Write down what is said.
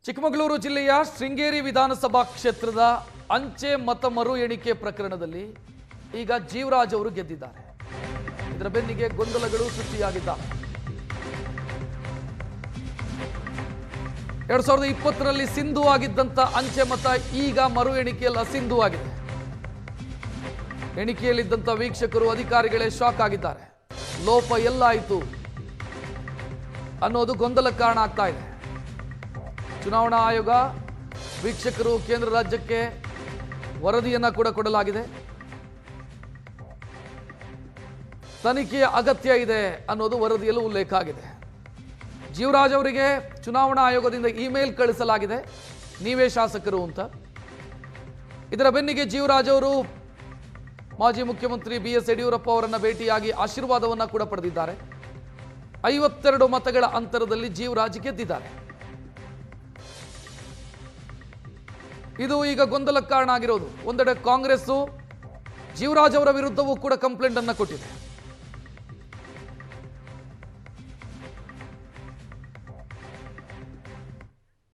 ಚಿಕ್ಕಮಗಳೂರು ಜಿಲ್ಲೆಯ ಶೃಂಗೇರಿ ವಿಧಾನಸಭಾ ಕ್ಷೇತ್ರದ ಅಂಚೆ ಮತ ಮರು ಎಣಿಕೆ ಪ್ರಕರಣದಲ್ಲಿ ಈಗ ಜೀವರಾಜ್ ಅವರು ಗೆದ್ದಿದ್ದಾರೆ. ಇದರ ಬೆನ್ನಿಗೆ ಗೊಂದಲಗಳು ಸೃಷ್ಟಿಯಾಗಿದ್ದಾವೆ. 2020ರಲ್ಲಿ ಸಿಂಧು ಆಗಿದ್ದಂತ ಅಂಚೆ ಮತ ಈಗ ಮರು ಎಣಿಕೆಯಲ್ಲಿ ಅಸಿಂಧು ಆಗಿದೆ. ಎಣಿಕೆಯಲ್ಲಿದ್ದಂತ ವೀಕ್ಷಕರು ಅಧಿಕಾರಿಗಳೇ ಶಾಕ್ ಆಗಿದ್ದಾರೆ. ಲೋಪ ಎಲ್ಲಾಯಿತು ಅನ್ನೋದು ಗೊಂದಲಕ್ಕೆ ಕಾರಣ ಆಗ್ತಾ ಇದೆ. ಚುನಾವಣಾ ಆಯೋಗ ವೀಕ್ಷಕರು ಕೇಂದ್ರ ರಾಜ್ಯಕ್ಕೆ ವರದಿಯನ್ನ ಕೂಡ ಕೊಡಲಾಗಿದೆ. ತನಿಖೆಯ ಅಗತ್ಯ ಇದೆ ಅನ್ನೋದು ವರದಿಯಲ್ಲೂ ಉಲ್ಲೇಖ ಆಗಿದೆ. ಜೀವರಾಜ್ ಅವರಿಗೆ ಚುನಾವಣಾ ಆಯೋಗದಿಂದ ಇಮೇಲ್ ಕಳಿಸಲಾಗಿದೆ, ನೀವೇ ಶಾಸಕರು ಅಂತ. ಇದರ ಬೆನ್ನಿಗೆ ಜೀವರಾಜ್ ಅವರು ಮಾಜಿ ಮುಖ್ಯಮಂತ್ರಿ BS ಯಡಿಯೂರಪ್ಪ ಅವರನ್ನ ಭೇಟಿಯಾಗಿ ಆಶೀರ್ವಾದವನ್ನ ಕೂಡ ಪಡೆದಿದ್ದಾರೆ. 52 ಮತಗಳ ಅಂತರದಲ್ಲಿ ಜೀವರಾಜ್ ಗೆದ್ದಿದ್ದಾರೆ. ಇದು ಈಗ ಗೊಂದಲಕ್ಕೆ ಕಾರಣ ಆಗಿರೋದು. ಒಂದೆಡೆ ಕಾಂಗ್ರೆಸ್ ಜೀವರಾಜ್ ಅವರ ವಿರುದ್ಧವೂ ಕೂಡ ಕಂಪ್ಲೇಂಟ್ ಅನ್ನು ಕೊಟ್ಟಿದೆ.